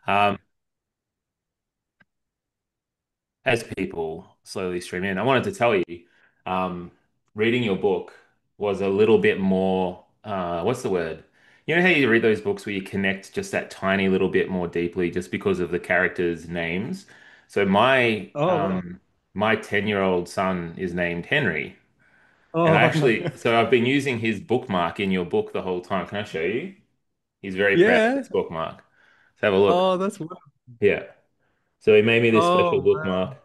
Um, as people slowly stream in, I wanted to tell you, um, reading your book was a little bit more, what's the word? You know how you read those books where you connect just that tiny little bit more deeply just because of the characters' names? So Oh, wow. my 10-year-old son is named Henry. And I Oh, actually, no. so I've been using his bookmark in your book the whole time. Can I show you? He's very proud of Yeah. his bookmark. Let's have a look. Oh, that's wow. Yeah. So he made me this special Oh, bookmark.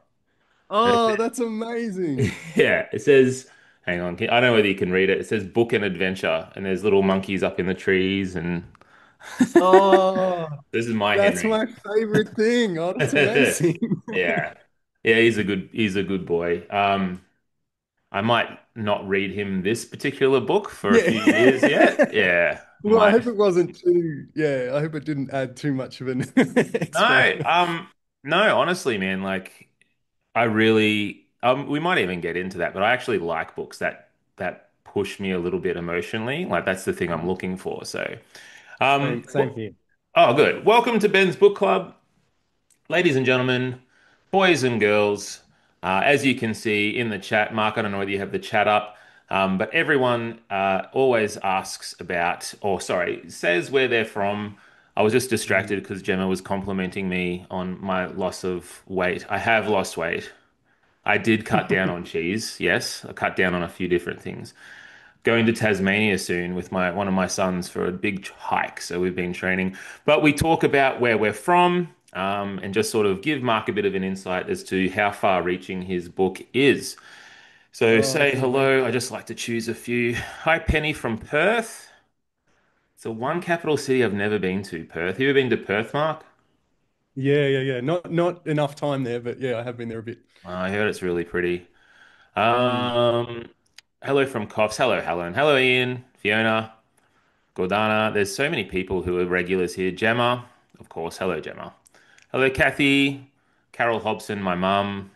wow. And Oh, that's amazing. yeah, it says, hang on, I don't know whether you can read it. It says book and adventure, and there's little monkeys up in the trees, and Oh, this is my that's Henry. my favorite thing. Oh, that's amazing. Yeah. Yeah, he's a good boy. I might not read him this particular book for a few years yet. Yeah. Yeah, Well, I might. hope it wasn't too, yeah, I hope it didn't add too much of an No, extra. no, honestly, man, like I really we might even get into that, but I actually like books that push me a little bit emotionally. Like that's the thing I'm looking for. So, Same here. oh, good. Welcome to Ben's Book Club, ladies and gentlemen, boys and girls. As you can see in the chat, Mark, I don't know whether you have the chat up, but everyone always asks about, or sorry, says where they're from. I was just Mm. distracted because Gemma was complimenting me on my loss of weight. I have lost weight. I did cut down on cheese. Yes, I cut down on a few different things. Going to Tasmania soon with my one of my sons for a big hike, so we've been training. But we talk about where we're from, and just sort of give Mark a bit of an insight as to how far-reaching his book is. So Oh, say that's amazing. hello. I just like to choose a few. Hi, Penny from Perth. It's the one capital city I've never been to. Perth. You ever been to Perth, Mark? Yeah. Not enough time there, but yeah, I have been there a bit. I heard it's really pretty. Mm. Um, hello from Coffs. Hello, Helen. Hello, Ian, Fiona, Gordana. There's so many people who are regulars here. Gemma, of course. Hello, Gemma. Hello, Kathy, Carol Hobson, my mum.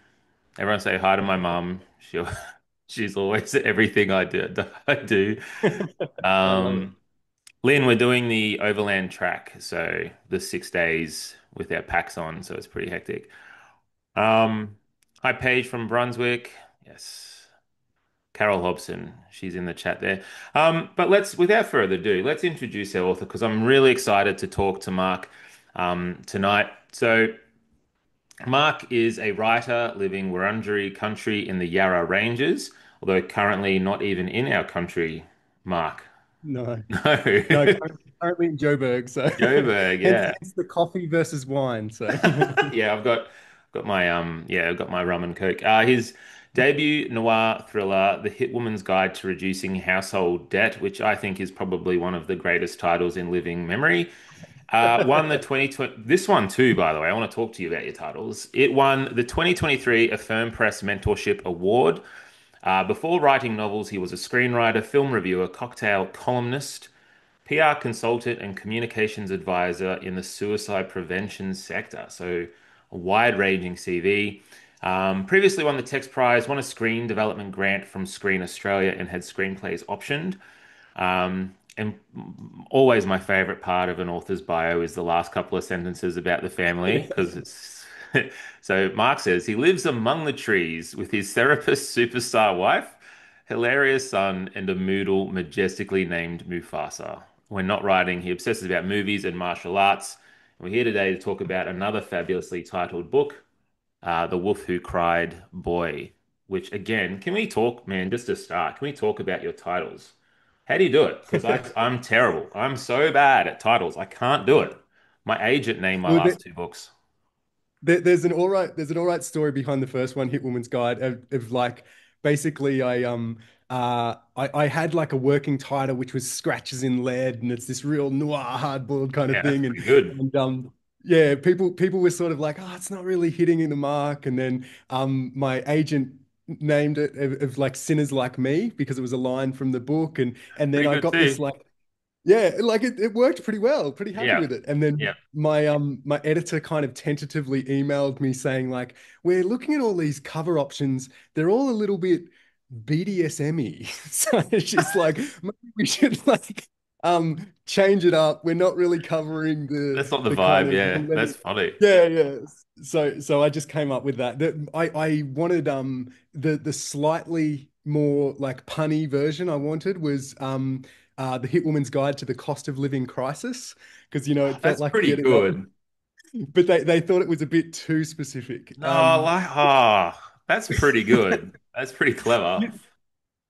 Everyone say hi to my mum. She's always at everything I do. I do. I love it. Um, Lynn, we're doing the overland track, so the 6 days with our packs on, so it's pretty hectic. Um, Hi, Paige from Brunswick. Yes. Carol Hobson, she's in the chat there. But without further ado, let's introduce our author because I'm really excited to talk to Mark tonight. So, Mark is a writer living Wurundjeri country in the Yarra Ranges, although currently not even in our country, Mark. No, No. no, currently in Joburg, so Joburg, hence yeah. hence the coffee versus wine. So Yeah, I've got my rum and coke. His debut noir thriller, The Hit Woman's Guide to Reducing Household Debt, which I think is probably one of the greatest titles in living memory. Won the 2020, this one too, by the way. I want to talk to you about your titles. It won the 2023 Affirm Press Mentorship Award. Before writing novels, he was a screenwriter, film reviewer, cocktail columnist, PR consultant and communications advisor in the suicide prevention sector. So a wide-ranging CV. Previously won the Text Prize, won a screen development grant from Screen Australia, and had screenplays optioned. And always my favorite part of an author's bio is the last couple of sentences about the family because it's so Mark says he lives among the trees with his therapist superstar wife, hilarious son, and a moodle majestically named Mufasa. When not writing, he obsesses about movies and martial arts. And we're here today to talk about another fabulously titled book, The Wolf Who Cried Boy, which again, can we talk, man, just to start, can we talk about your titles? How do you do it? Because I'm terrible. I'm so bad at titles. I can't do it. My agent named my well, last two books. there's an all right story behind the first one, Hit Woman's Guide, of like basically I had like a working title which was Scratches in Lead, and it's this real noir hard-boiled kind of Yeah, that's thing, pretty good. and yeah, people were sort of like, oh, it's not really hitting in the mark, and then my agent named it of like Sinners Like Me because it was a line from the book, and then Pretty I good got this too. like yeah, like it worked pretty well, pretty happy Yeah. with it. And then Yeah. my editor kind of tentatively emailed me saying like, we're looking at all these cover options. They're all a little bit BDSM-y. So she's like, maybe we should like Change it up. We're not really covering the That's not the the kind vibe. of Yeah, millennial. that's funny. Yeah, yeah. So I just came up with that. I wanted the slightly more like punny version I wanted was the Hit Woman's Guide to the Cost of Living Crisis, because it felt That's like pretty getting up, good. but they thought it was a bit too specific. No, like, that's pretty good. That's pretty clever.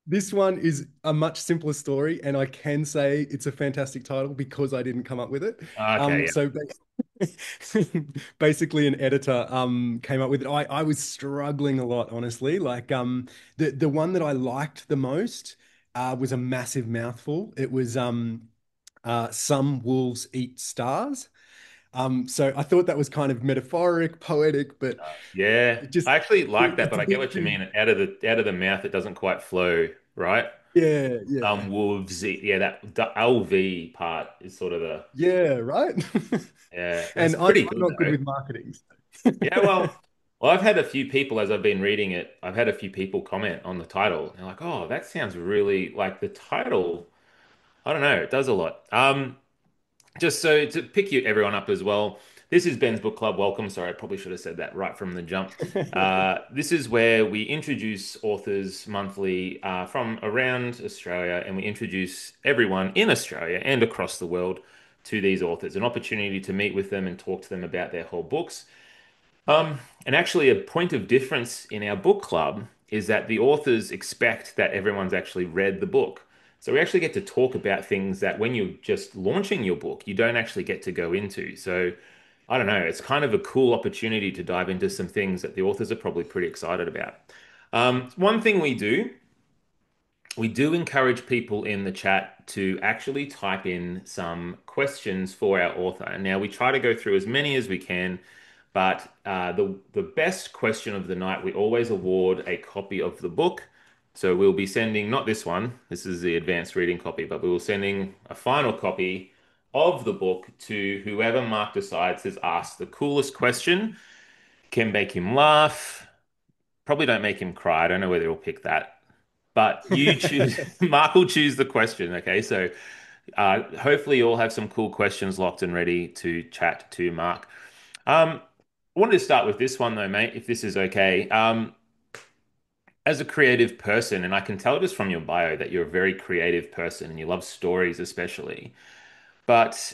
This one is a much simpler story, and I can say it's a fantastic title because I didn't come up with it. Okay, So basically, an editor came up with it. I was struggling a lot, honestly. Like the one that I liked the most was a massive mouthful. It was Some Wolves Eat Stars. So I thought that was kind of metaphoric, poetic, but yeah. it just I actually like that, it's but a I get bit what you too. mean. Out of the mouth, it doesn't quite flow, right? Yeah, yeah. Wolves. Yeah, that the LV part is sort of the Yeah, right. yeah. That's And I'm pretty good not good though. with marketing. Yeah, well, I've had a few people as I've been reading it. I've had a few people comment on the title. They're like, "Oh, that sounds really like the title." I don't know. It does a lot. Just so to pick you everyone up as well. This is Ben's Book Club. Welcome. Sorry, I probably should have said that right from the jump. This is where we introduce authors monthly from around Australia, and we introduce everyone in Australia and across the world to these authors. An opportunity to meet with them and talk to them about their whole books. And actually, a point of difference in our book club is that the authors expect that everyone's actually read the book. So we actually get to talk about things that when you're just launching your book, you don't actually get to go into. So I don't know, it's kind of a cool opportunity to dive into some things that the authors are probably pretty excited about. One thing we do encourage people in the chat to actually type in some questions for our author. And now we try to go through as many as we can, but the best question of the night, we always award a copy of the book. So we'll be sending, not this one, this is the advanced reading copy, but we will sending a final copy of the book to whoever Mark decides has asked the coolest question, can make him laugh, probably don't make him cry. I don't know whether he'll pick that. But you choose, Mark will choose the question. Okay. So hopefully you all have some cool questions locked and ready to chat to Mark. I wanted to start with this one though, mate, if this is okay. As a creative person, and I can tell just from your bio that you're a very creative person and you love stories especially. But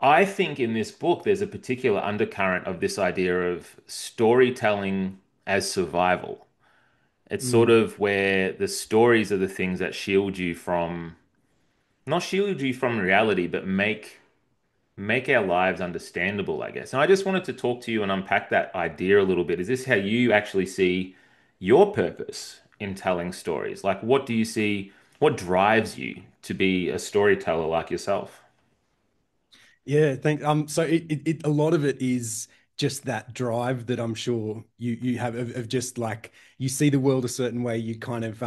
I think in this book, there's a particular undercurrent of this idea of storytelling as survival. It's sort Mm. of where the stories are the things that shield you from, not shield you from reality, but make our lives understandable, I guess. And I just wanted to talk to you and unpack that idea a little bit. Is this how you actually see your purpose in telling stories? Like, what do you see? What drives you to be a storyteller like yourself? Yeah, thank so a lot of it is just that drive that I'm sure you have of just like you see the world a certain way, you kind of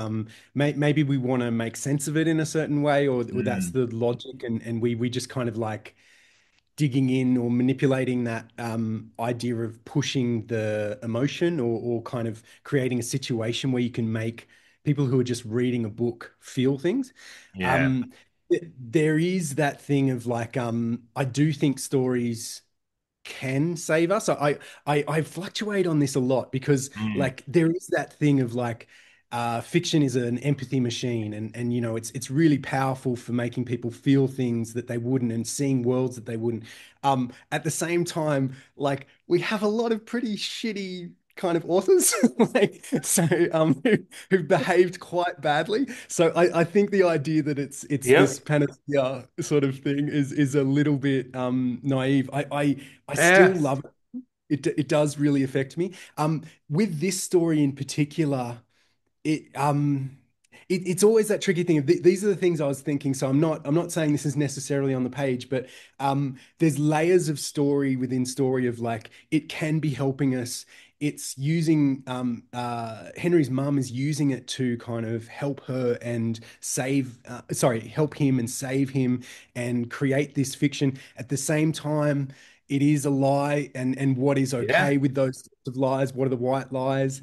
maybe we want to make sense of it in a certain way, or that's Mm, the logic, and we just kind of like digging in or manipulating that idea of pushing the emotion, or kind of creating a situation where you can make people who are just reading a book feel things. yeah. Um, there is that thing of like, I do think stories can save us. I fluctuate on this a lot because Mm, like there is that thing of like fiction is an empathy machine, and it's really powerful for making people feel things that they wouldn't and seeing worlds that they wouldn't. At the same time, like we have a lot of pretty shitty kind of authors like who've behaved quite badly. So I think the idea that it's this yep. panacea sort of thing is a little bit naive. I still Yes. love it. It does really affect me. With this story in particular, it it's always that tricky thing of these are the things I was thinking. So I'm not saying this is necessarily on the page, but there's layers of story within story of like it can be helping us. It's using Henry's mum is using it to kind of help her and help him and save him and create this fiction. At the same time, it is a lie, and what is Yeah. okay with those sorts of lies? What are the white lies?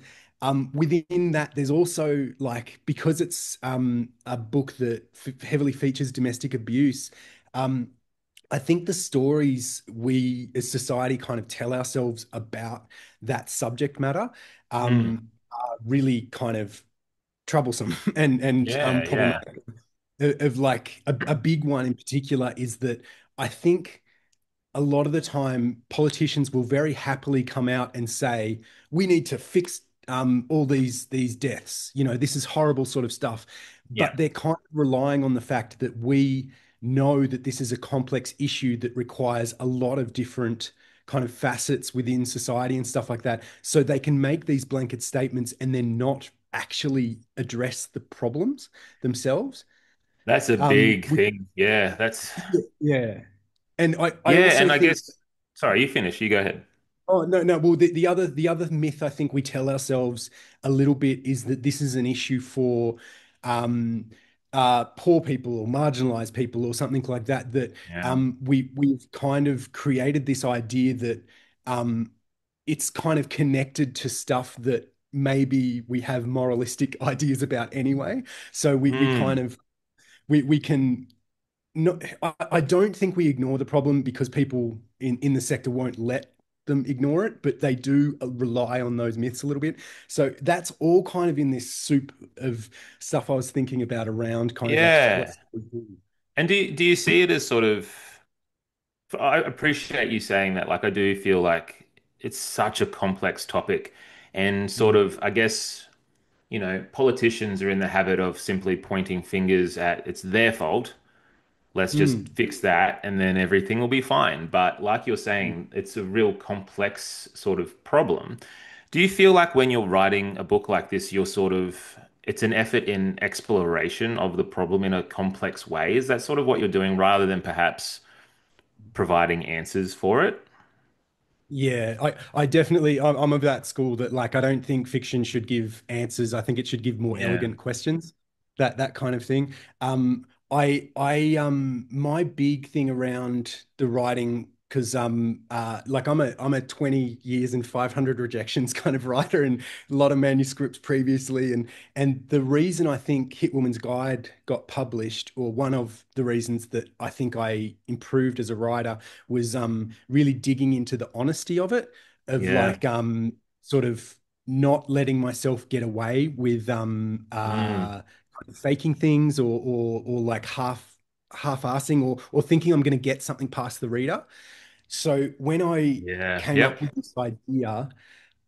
Within that, there's also like because it's a book that heavily features domestic abuse. Um, I think the stories we as society kind of tell ourselves about that subject matter Mm. are really kind of troublesome and Yeah, yeah. problematic. Of like a big one in particular is that I think a lot of the time politicians will very happily come out and say we need to fix all these deaths. You know, this is horrible sort of stuff, Yeah. but they're kind of relying on the fact that we know that this is a complex issue that requires a lot of different kind of facets within society and stuff like that. So they can make these blanket statements and then not actually address the problems themselves. That's a Um, big which, thing. Yeah, that's yeah. And I yeah, also and I think. guess sorry, you finish, you go ahead. Oh no, no. Well, the other myth I think we tell ourselves a little bit is that this is an issue for um, poor people or marginalized people or something like that. That Yeah. we've kind of created this idea that um, it's kind of connected to stuff that maybe we have moralistic ideas about anyway. So we kind Mm. of we can no, I don't think we ignore the problem because people in the sector won't let them ignore it, but they do rely on those myths a little bit. So that's all kind of in this soup of stuff I was thinking about around kind of like Yeah. what's. And do you see it as sort of I appreciate you saying that. Like I do feel like it's such a complex topic and sort Mm, of I guess, politicians are in the habit of simply pointing fingers at it's their fault. Let's just mm, fix that and then everything will be fine. But like you're saying, it's a real complex sort of problem. Do you feel like when you're writing a book like this, it's an effort in exploration of the problem in a complex way? Is that sort of what you're doing rather than perhaps providing answers for it? Yeah, I definitely I'm of that school that like I don't think fiction should give answers. I think it should give more Yeah. elegant questions. That kind of thing. My big thing around the writing because like I'm a 20 years and 500 rejections kind of writer and a lot of manuscripts previously and the reason I think Hit Woman's Guide got published or one of the reasons that I think I improved as a writer was really digging into the honesty of it, of Yeah. like sort of not letting myself get away with Mm. faking things or like half-assing or thinking I'm going to get something past the reader. So when I Yeah. came up Yep. with this idea,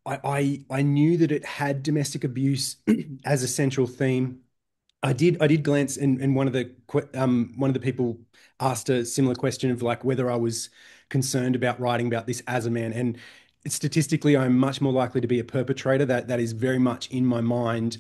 I knew that it had domestic abuse as a central theme. I did glance and one of the people asked a similar question of like whether I was concerned about writing about this as a man and statistically I'm much more likely to be a perpetrator that is very much in my mind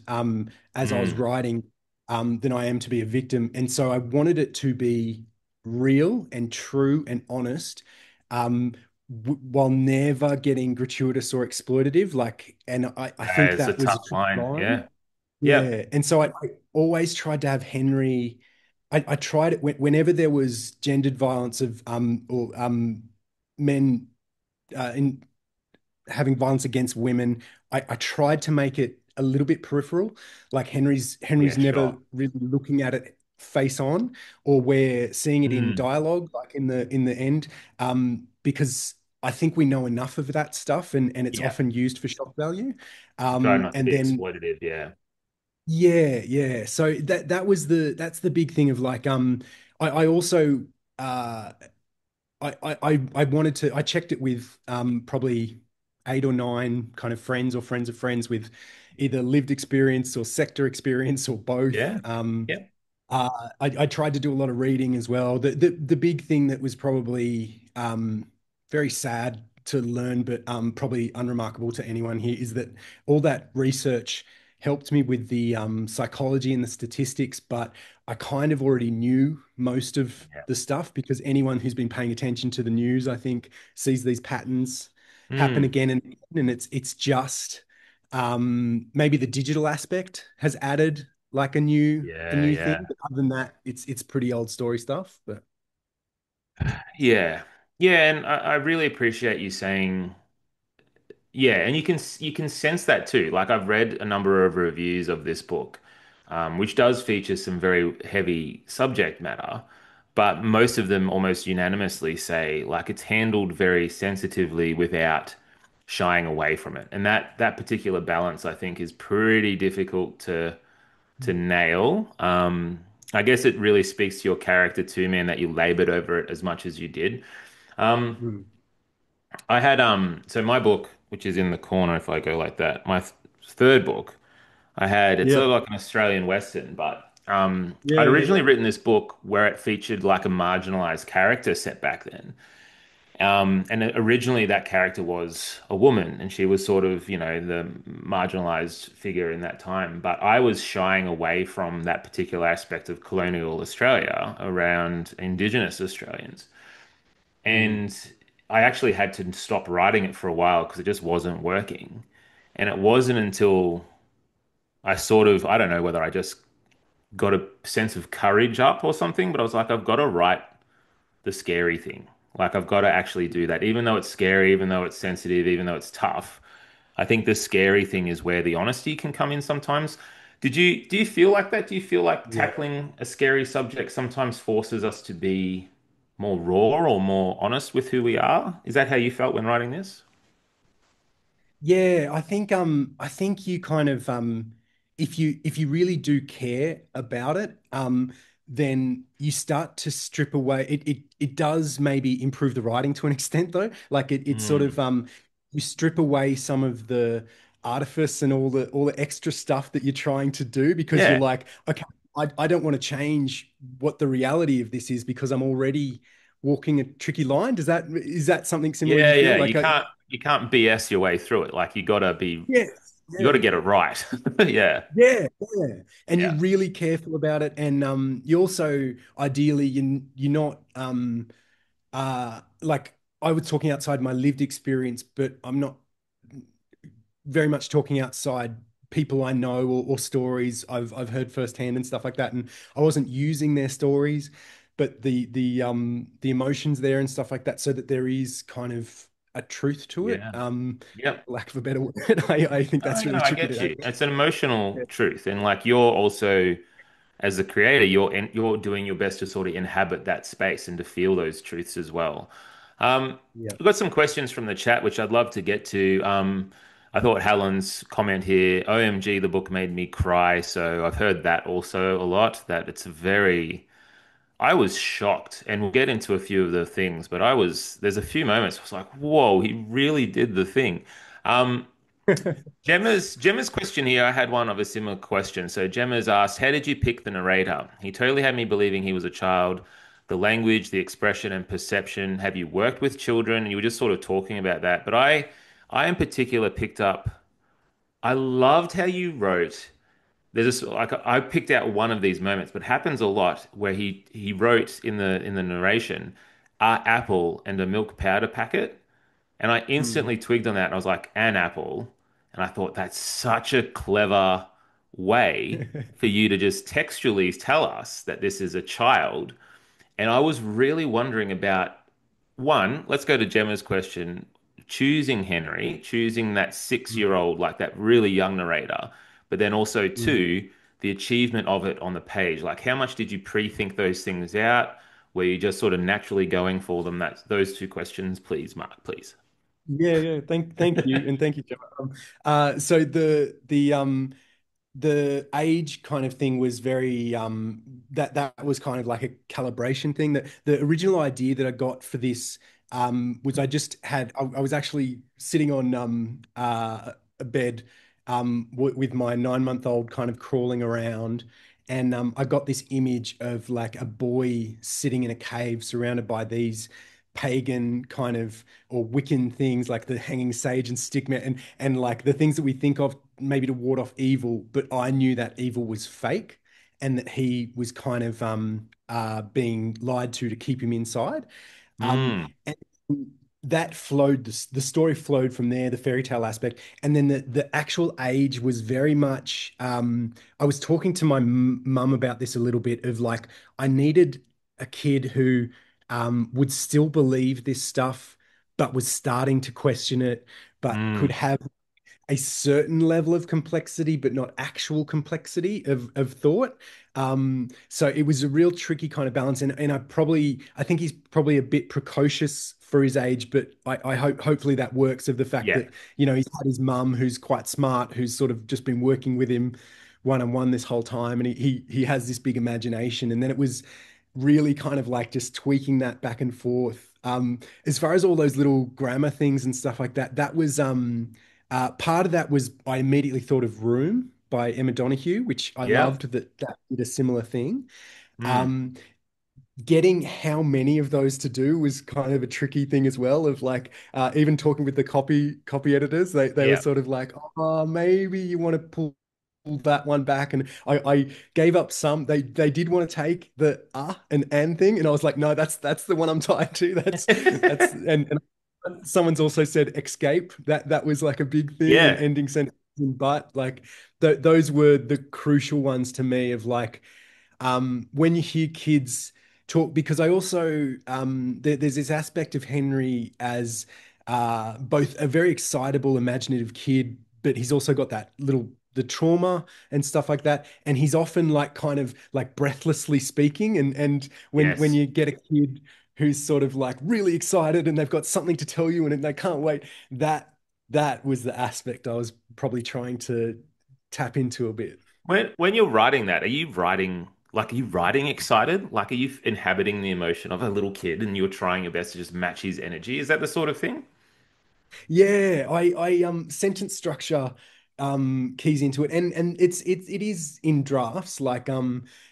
as I was Mm. writing than I am to be a victim and so I wanted it to be real and true and honest um while never getting gratuitous or exploitative like and I Yeah, think it's a that was a tough tricky line. line. Yeah. Yep. Yeah, and so I always tried to have Henry. I tried it whenever there was gendered violence of or men in having violence against women. I tried to make it a little bit peripheral. Like Henry's Yeah, never sure. really looking at it face on, or we're seeing it in Mm. dialogue, like in the end, because I think we know enough of that stuff, and it's Yeah. often used for shock value. Try not to And be then exploitative. Yeah. yeah, yeah. So that's the big thing of like I also uh I wanted to I checked it with probably 8 or 9 kind of friends or friends of friends with either lived experience or sector experience or both. Yeah. Yep. I tried to do a lot of reading as well. The big thing that was probably very sad to learn, but probably unremarkable to anyone here, is that all that research helped me with the psychology and the statistics, but I kind of already knew most of Yeah. the stuff because anyone who's been paying attention to the news, I think, sees these patterns happen Mm. again and again, and it's just maybe the digital aspect has added like a Yeah. new thing. Yeah. But other than that, it's pretty old story stuff. But Yeah. Yeah. And I really appreciate you saying, Yeah, and you can sense that too. Like I've read a number of reviews of this book, which does feature some very heavy subject matter, but most of them almost unanimously say like it's handled very sensitively without shying away from it. And that particular balance, I think, is pretty difficult to nail. I guess it really speaks to your character too, man, that you labored over it as much as you did. Um, Mm. I had so my book, which is in the corner if I go like that, my th third book, I had it's Yeah, sort of like an Australian Western, but I'd yeah, yeah, originally yeah. written this book where it featured like a marginalized character set back then. And originally that character was a woman, and she was sort of, you know, the marginalized figure in that time. But I was shying away from that particular aspect of colonial Australia around Indigenous Australians. Mm. And I actually had to stop writing it for a while because it just wasn't working. And it wasn't until I sort of, I don't know whether I just got a sense of courage up or something, but I was like, I've got to write the scary thing. Like, I've got to actually do that. Even though it's scary, even though it's sensitive, even though it's tough, I think the scary thing is where the honesty can come in sometimes. Do you feel like that? Do you feel like Yeah. tackling a scary subject sometimes forces us to be more raw or more honest with who we are? Is that how you felt when writing this? Yeah, I think you kind of if you really do care about it, then you start to strip away it does maybe improve the writing to an extent though. Like it sort Mm. of you strip away some of the artifice and all the extra stuff that you're trying to do because you're Yeah. like, okay, I don't want to change what the reality of this is because I'm already walking a tricky line. Is that something similar you Yeah, feel? yeah. Like You can't BS your way through it. Like yes, you got to yeah. get it right. Yeah. Yeah, yeah. And you're Yeah. really careful about it. And you also ideally you're not like I was talking outside my lived experience, but I'm not very much talking outside people I know or stories I've heard firsthand and stuff like that. And I wasn't using their stories, but the emotions there and stuff like that, so that there is kind of a truth to it. Yeah. Yep. Lack of a better word. I think Oh, that's no, really I tricky get to you. It's an emotional yeah. truth, and like you're also, as the creator, you're doing your best to sort of inhabit that space and to feel those truths as well. Yeah. I've got some questions from the chat which I'd love to get to. I thought Helen's comment here, OMG, the book made me cry. So I've heard that also a lot. That it's very. I was shocked, and we'll get into a few of the things, but there's a few moments I was like, whoa, he really did the thing. Um, Gemma's question here, I had one of a similar question. So Gemma's asked, how did you pick the narrator? He totally had me believing he was a child. The language, the expression and perception. Have you worked with children? You were just sort of talking about that. But I in particular picked up, I loved how you wrote. There's this like I picked out one of these moments, but it happens a lot where he wrote in the narration, apple and a milk powder packet. And I Mm. instantly twigged on that and I was like, an apple. And I thought that's such a clever way for you to just textually tell us that this is a child. And I was really wondering about one, let's go to Gemma's question. Choosing Henry, choosing that 6 year old, like that really young narrator, but then also Mm. two, the achievement of it on the page. Like, how much did you pre-think those things out? Were you just sort of naturally going for them? That's those two questions, please, Mark, please. Yeah, yeah. Thank you, and thank you, Gemma. So the age kind of thing was very that was kind of like a calibration thing. That the original idea that I got for this was I just had I was actually sitting on a bed with my 9 month old kind of crawling around. And I got this image of like a boy sitting in a cave surrounded by these pagan kind of or Wiccan things like the hanging sage and stigma and like the things that we think of maybe to ward off evil, but I knew that evil was fake and that he was kind of being lied to keep him inside. Mm, And that flowed, the story flowed from there, the fairy tale aspect. And then the actual age was very much, I was talking to my mum about this a little bit of like, I needed a kid who would still believe this stuff but was starting to question it, but could Mm. have a certain level of complexity, but not actual complexity of thought. So it was a real tricky kind of balance. And I think he's probably a bit precocious for his age, but I hope hopefully that works of the fact Yeah. that, you know, he's had his mum who's quite smart, who's sort of just been working with him one on one this whole time. And he has this big imagination. And then it was really kind of like just tweaking that back and forth. As far as all those little grammar things and stuff like that, that was part of that was I immediately thought of Room by Emma Donoghue, which I Yeah. loved that did a similar thing. Mm. Um, Getting how many of those to do was kind of a tricky thing as well. Of like even talking with the copy editors, they were Yeah. sort of like, oh, maybe you want to pull that one back, and I gave up some. They did want to take the and thing, and I was like, no, that's the one I'm tied to. That's and someone's also said escape. That was like a big thing, and Yeah. ending sentence in but like those were the crucial ones to me of like when you hear kids talk, because I also there's this aspect of Henry as both a very excitable, imaginative kid, but he's also got that little the trauma and stuff like that, and he's often like kind of like breathlessly speaking, and when Yes. you get a kid who's sort of like really excited and they've got something to tell you and they can't wait, that was the aspect I was probably trying to tap into a bit. When you're writing that, are you writing excited? Like, are you inhabiting the emotion of a little kid and you're trying your best to just match his energy? Is that the sort of thing? Yeah, I sentence structure keys into it, and it is in drafts. Like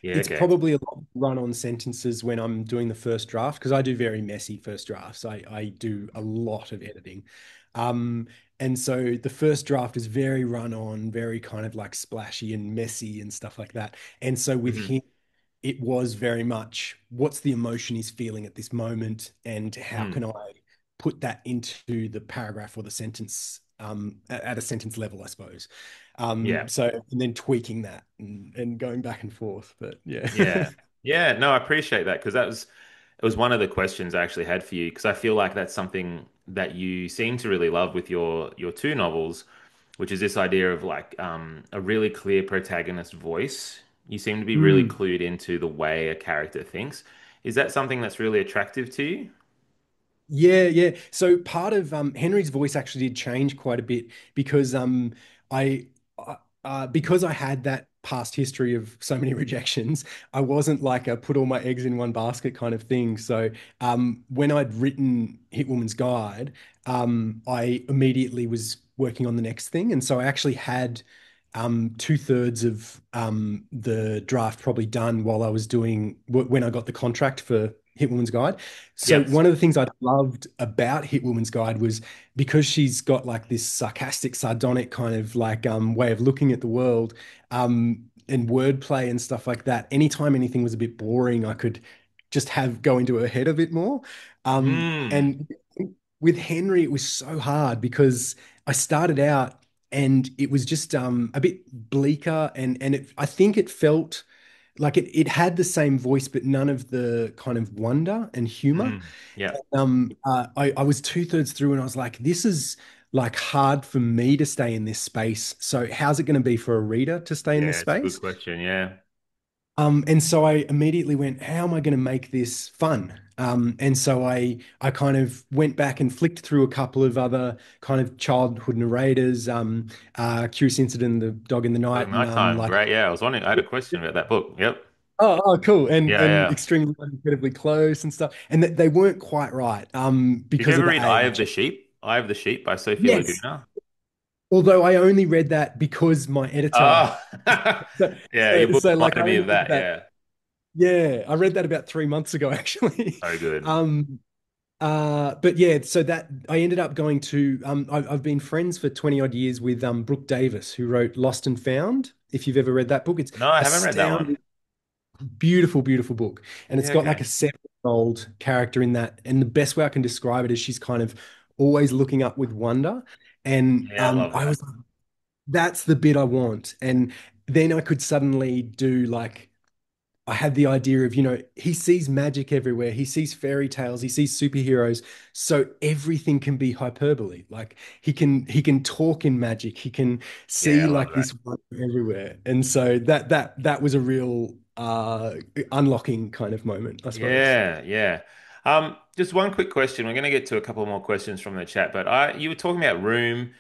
Yeah, it's okay. probably a lot of run-on sentences when I'm doing the first draft because I do very messy first drafts. I do a lot of editing. Um and so the first draft is very run-on, very kind of like splashy and messy and stuff like that. And so with Hmm. him it was very much what's the emotion he's feeling at this moment and how Mm. can I put that into the paragraph or the sentence at a sentence level, I suppose. Yeah. So and then tweaking that and going back and forth. But yeah. Yeah. Yeah. No, I appreciate that because it was one of the questions I actually had for you because I feel like that's something that you seem to really love with your two novels, which is this idea of like a really clear protagonist voice. You seem to be really Mm. clued into the way a character thinks. Is that something that's really attractive to you? Yeah, yeah. So part of Henry's voice actually did change quite a bit because I because I had that past history of so many rejections, I wasn't like a put all my eggs in one basket kind of thing. So when I'd written Hit Woman's Guide, I immediately was working on the next thing, and so I actually had two-thirds of the draft probably done while I was doing when I got the contract for Hit Woman's Guide. So Yep. one of the things I loved about Hit Woman's Guide was because she's got like this sarcastic, sardonic kind of like way of looking at the world, and wordplay and stuff like that. Anytime anything was a bit boring, I could just have go into her head a bit more. Mm. And with Henry, it was so hard because I started out and it was just a bit bleaker and I think it felt like it had the same voice, but none of the kind of wonder and humor. Mm. Yeah. I was two-thirds through and I was like, this is like hard for me to stay in this space. So how's it going to be for a reader to stay in this Yeah, it's a good space? question. Yeah. And so I immediately went, how am I going to make this fun? And so I kind of went back and flicked through a couple of other kind of childhood narrators, Curious Incident, The Dog in the Like Night, and nighttime. like Great. Yeah. I was wondering, I had a question about that book. Yep. cool, Yeah. and Yeah. extremely incredibly close and stuff, and they weren't quite right, Did you because of ever the read Eye of age. the Sheep? Eye of the Sheep by Sophie Yes, Laguna? although I only read that because my editor. Oh, So, yeah. Your book so like I reminded me only of read that. that. Yeah. Yeah, I read that about 3 months ago, actually. So good. Um, but yeah, so that I ended up going to. I've been friends for 20 odd years with Brooke Davis, who wrote Lost and Found. If you've ever read that book, it's No, I haven't read that one. astounding, beautiful, beautiful book, and it's Yeah. got like Okay. a 7-year-old old character in that. And the best way I can describe it is she's kind of always looking up with wonder, and Yeah, I love I that. was like, that's the bit I want, and then I could suddenly do like I had the idea of, he sees magic everywhere. He sees fairy tales, he sees superheroes. So everything can be hyperbole. Like he can talk in magic. He can Yeah, see I love like that. this wonder everywhere. And so that was a real unlocking kind of moment, I suppose. Yeah, yeah. Just one quick question. We're going to get to a couple more questions from the chat, but you were talking about Room,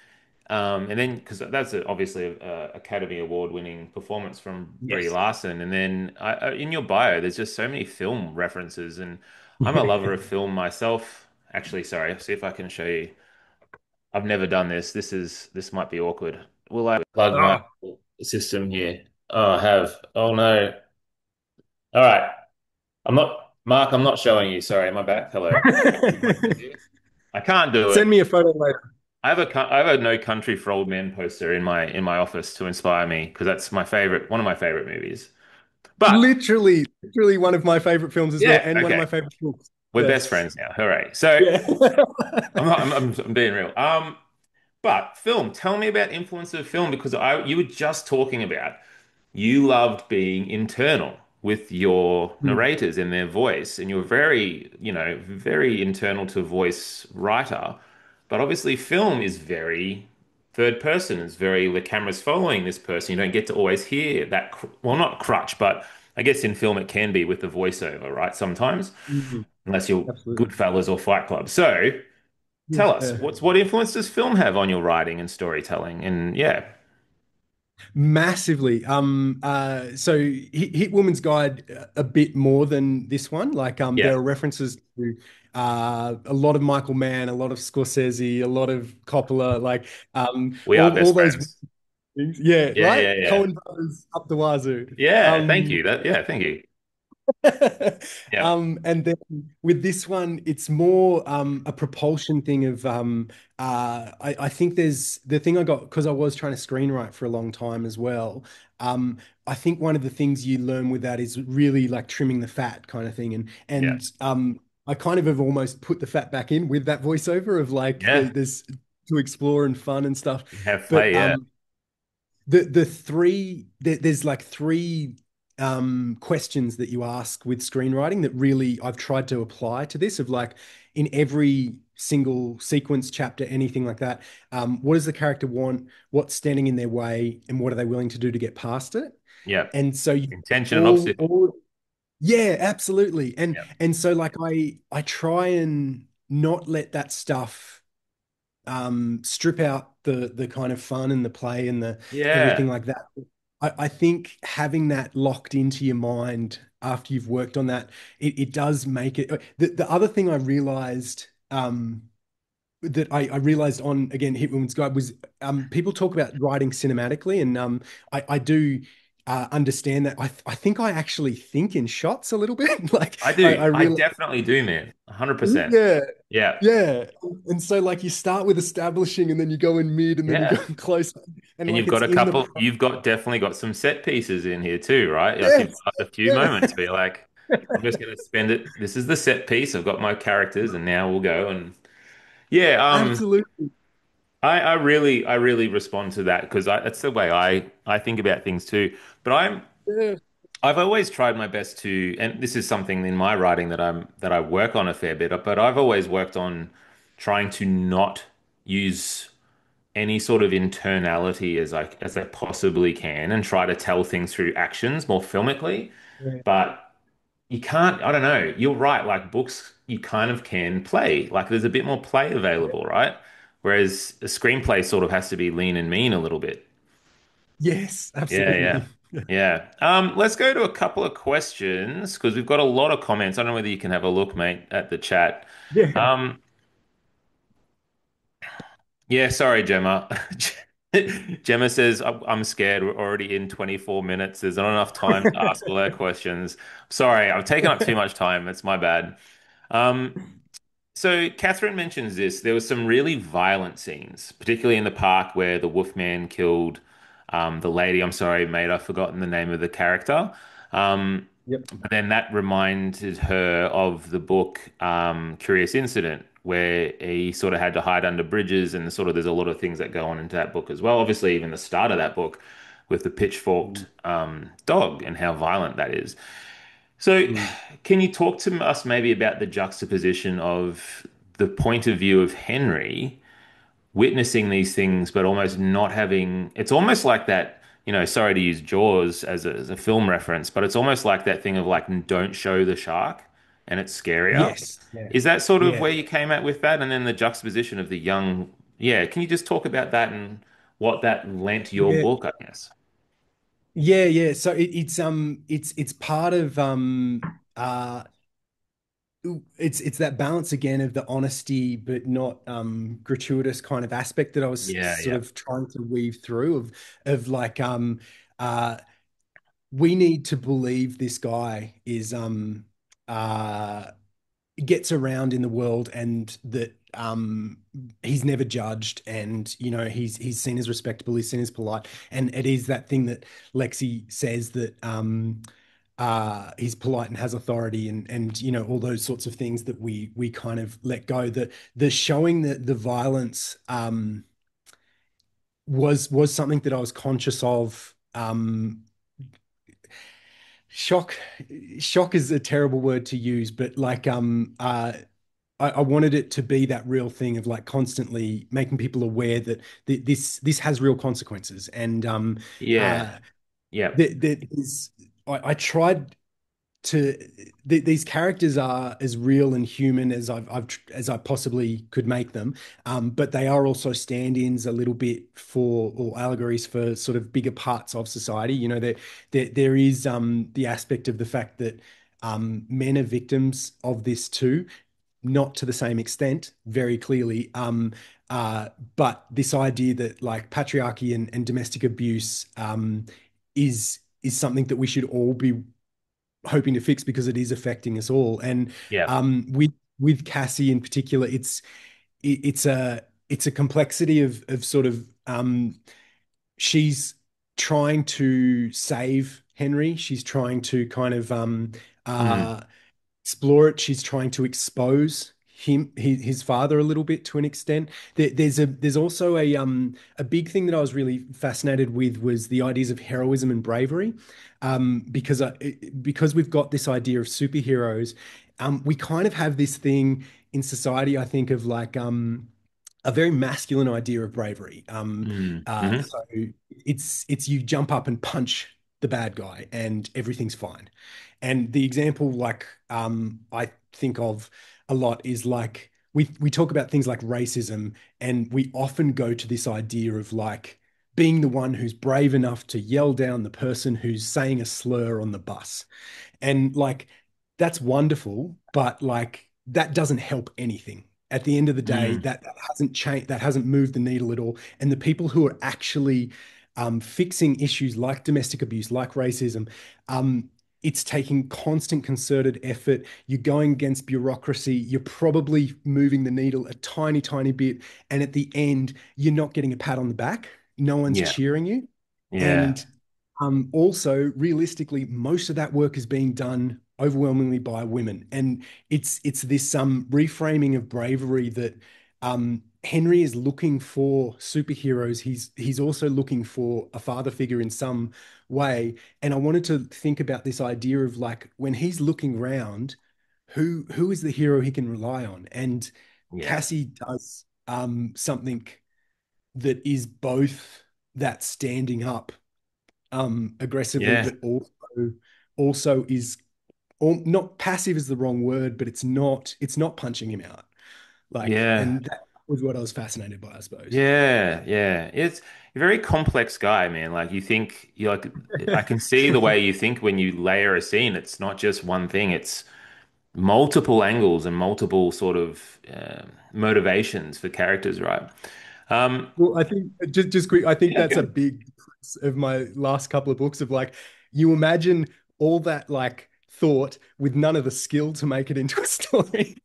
and then because that's obviously a Academy Award winning performance from Brie Yes. Larson, and then in your bio, there's just so many film references, and I'm a Yeah. lover of film myself. Actually, sorry, see if I can show you. I've never done this. This might be awkward. Will I plug my Ah. system here? Oh, I have. Oh no. All right. I'm not, Mark, I'm not showing you. Sorry, my back. Hello. I can't do it. Send me a photo later. I have a No Country for Old Men poster in my office to inspire me because that's my favorite, one of my favorite movies. But Literally one of my favorite films as well, yeah, and one of okay, my favorite books. we're best Yes. friends now. Hooray! So Yeah. I'm being real. But film, tell me about influence of film because I you were just talking about you loved being internal with your Mm, narrators and their voice, and you're very, very internal to voice writer. But obviously, film is very third person. It's very the camera's following this person. You don't get to always hear that, well, not crutch, but I guess in film it can be with the voiceover, right? Sometimes, mm, unless you're absolutely. Goodfellas or Fight Club. So tell us, Yeah. what influence does film have on your writing and storytelling? And yeah, Massively. So Hit Woman's Guide a bit more than this one. Like, yeah, there are references to a lot of Michael Mann, a lot of Scorsese, a lot of Coppola, like we are all best those friends. things. Yeah, Yeah, right? yeah, yeah. Coen Brothers up the wazoo. Yeah, thank Um, you. Thank you. Yeah, And then with this one, it's more a propulsion thing of I think there's the thing I got because I was trying to screenwrite for a long time as well. I think one of the things you learn with that is really like trimming the fat kind of thing. yeah, And I kind of have almost put the fat back in with that voiceover of like yeah. there's to explore and fun and stuff. Have But play, yeah, there's like three questions that you ask with screenwriting that really I've tried to apply to this of like in every single sequence chapter anything like that, what does the character want, what's standing in their way, and what are they willing to do to get past it. yeah. And so you Intention and opposition. all yeah, absolutely. and Yeah, and so like I try and not let that stuff strip out the kind of fun and the play and the yeah, everything like that. I think having that locked into your mind after you've worked on that, it does make it. The other thing I realized that I realized on again Hit Woman's Guide was people talk about writing cinematically, and I do understand that. I think I actually think in shots a little bit. Like I I do. I realize, definitely do, man. 100%. yeah, Yeah, yeah. And so like you start with establishing and then you go in mid and then you go yeah. in close and And like it's in the you've got definitely got some set pieces in here too, right? Like you've yes. got a few Yeah. moments where you're like, I'm just going to spend it. This is the set piece. I've got my characters, and now we'll go. And yeah, Absolutely. I really respond to that because that's the way I think about things too. But Yeah. I've always tried my best to, and this is something in my writing that I work on a fair bit, but I've always worked on trying to not use any sort of internality as I possibly can and try to tell things through actions more filmically. Yeah. But you can't, I don't know, you're right, like books you kind of can play. Like there's a bit more play available, right? Whereas a screenplay sort of has to be lean and mean a little bit. Yes, Yeah, yeah. absolutely. Yeah. Let's go to a couple of questions because we've got a lot of comments. I don't know whether you can have a look, mate, at the chat. Yeah. Um, yeah, sorry, Gemma. Gemma says, I'm scared. We're already in 24 minutes. There's not enough time to ask all our questions. Sorry, I've taken up too much time. It's my bad. Um, So Catherine mentions this. There were some really violent scenes, particularly in the park where the Wolfman killed the lady. I'm sorry, mate, I've forgotten the name of the character. Yep. But then that reminded her of the book Curious Incident, where he sort of had to hide under bridges, and sort of there's a lot of things that go on into that book as well. Obviously, even the start of that book with the pitchforked dog and how violent that is. So, Mm. can you talk to us maybe about the juxtaposition of the point of view of Henry witnessing these things, but almost not having, it's almost like that, sorry to use Jaws as a film reference, but it's almost like that thing of like, don't show the shark and it's scarier. Yes. Yeah. Is that sort of Yeah. where you came at with that? And then the juxtaposition of the young, yeah, can you just talk about that and what that lent your Yeah. book, I guess? Yeah. Yeah. So it's part of it's that balance again of the honesty but not gratuitous kind of aspect that I was Yeah, sort yeah. of trying to weave through of like uh we need to believe this guy is uh gets around in the world and that he's never judged and he's seen as respectable, he's seen as polite, and it is that thing that Lexi says that he's polite and has authority and all those sorts of things that we kind of let go. The showing the violence was something that I was conscious of. Shock shock is a terrible word to use, but like I wanted it to be that real thing of like constantly making people aware that this has real consequences. And Yeah. Yeah. that is, I tried to these characters are as real and human as as I possibly could make them, but they are also stand-ins a little bit for or allegories for sort of bigger parts of society. There is the aspect of the fact that men are victims of this too, not to the same extent, very clearly. But this idea that like patriarchy and domestic abuse is something that we should all be hoping to fix because it is affecting us all. And Yeah. with Cassie in particular, it's a complexity of sort of she's trying to save Henry. She's trying to kind of Mm. explore it. She's trying to expose his father a little bit to an extent. There's also a big thing that I was really fascinated with was the ideas of heroism and bravery, because we've got this idea of superheroes. We kind of have this thing in society, I think, of like a very masculine idea of bravery. Mm. Hmm. So it's you jump up and punch the bad guy and everything's fine. And the example like I think of a lot is like we talk about things like racism, and we often go to this idea of like being the one who's brave enough to yell down the person who's saying a slur on the bus. And like that's wonderful, but like that doesn't help anything. At the end of the day, Mm. that hasn't changed, that hasn't moved the needle at all. And the people who are actually fixing issues like domestic abuse, like racism, it's taking constant concerted effort. You're going against bureaucracy. You're probably moving the needle a tiny, tiny bit. And at the end, you're not getting a pat on the back. No one's Yeah. cheering you. Yeah. And also, realistically, most of that work is being done overwhelmingly by women, and it's this reframing of bravery that Henry is looking for superheroes. He's also looking for a father figure in some way, and I wanted to think about this idea of like when he's looking around, who is the hero he can rely on, and Yeah. Cassie does something that is both that standing up aggressively, Yeah. but also is not passive is the wrong word, but it's not punching him out. Like, Yeah. and that was what I was fascinated by, I suppose. Yeah, yeah. It's a very complex guy, man. Like you think you like I can see the way you think when you layer a scene. It's not just one thing. It's multiple angles and multiple sort of motivations for characters, right? Um, Well, I think just quick, I think that's a big difference of my last couple of books of like you imagine all that like thought with none of the skill to make it into a story.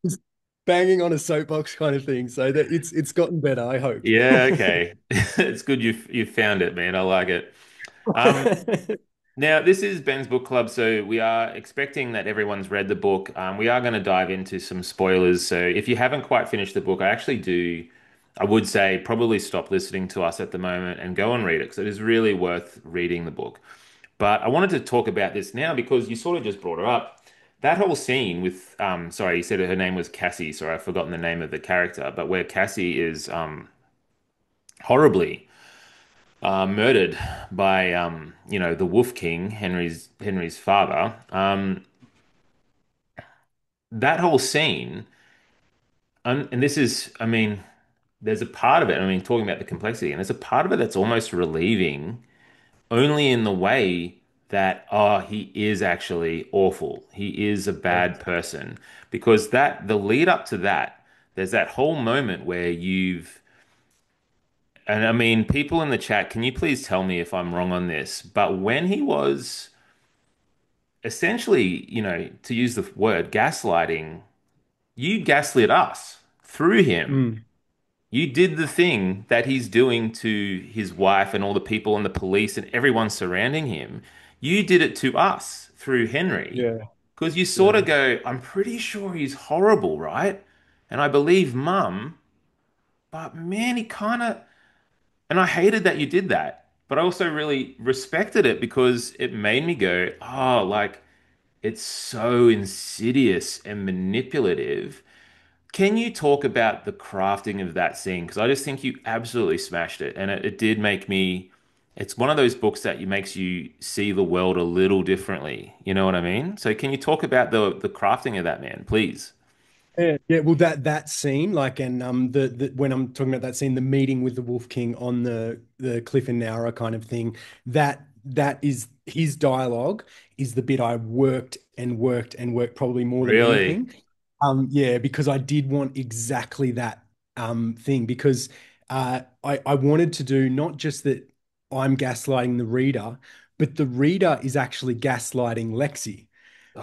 Just banging on a soapbox kind of thing. So that it's gotten better, I hope. yeah, okay. It's good you found it, man. I like it. Um, Now, this is Ben's book club, so we are expecting that everyone's read the book. We are going to dive into some spoilers. So if you haven't quite finished the book, I would say probably stop listening to us at the moment and go and read it because it is really worth reading the book. But I wanted to talk about this now because you sort of just brought her up. That whole scene with, sorry, you said her name was Cassie. Sorry, I've forgotten the name of the character, but where Cassie is horribly murdered by, the Wolf King, Henry's father. That whole scene, and this is, I mean, there's a part of it. I mean, talking about the complexity, and there's a part of it that's almost relieving only in the way that, oh, he is actually awful. He is a bad person. Because the lead up to that, there's that whole moment where and I mean, people in the chat, can you please tell me if I'm wrong on this? But when he was essentially, to use the word gaslighting, you gaslit us through him. Mm, You did the thing that he's doing to his wife and all the people and the police and everyone surrounding him. You did it to us through Henry. yeah, Because you sort yeah. of go, I'm pretty sure he's horrible, right? And I believe mum, but man, he kind of. And I hated that you did that. But I also really respected it because it made me go, oh, like, it's so insidious and manipulative. Can you talk about the crafting of that scene? Because I just think you absolutely smashed it. And it did make me, it's one of those books that makes you see the world a little differently. You know what I mean? So can you talk about the crafting of that, man, please? Yeah, yeah. Well, that scene, like, and the when I'm talking about that scene, the meeting with the Wolf King on the Cliff and Nara kind of thing, that is his dialogue is the bit I worked and worked and worked probably more than Really? anything. Yeah, because I did want exactly that thing because I wanted to do not just that I'm gaslighting the reader, but the reader is actually gaslighting Lexi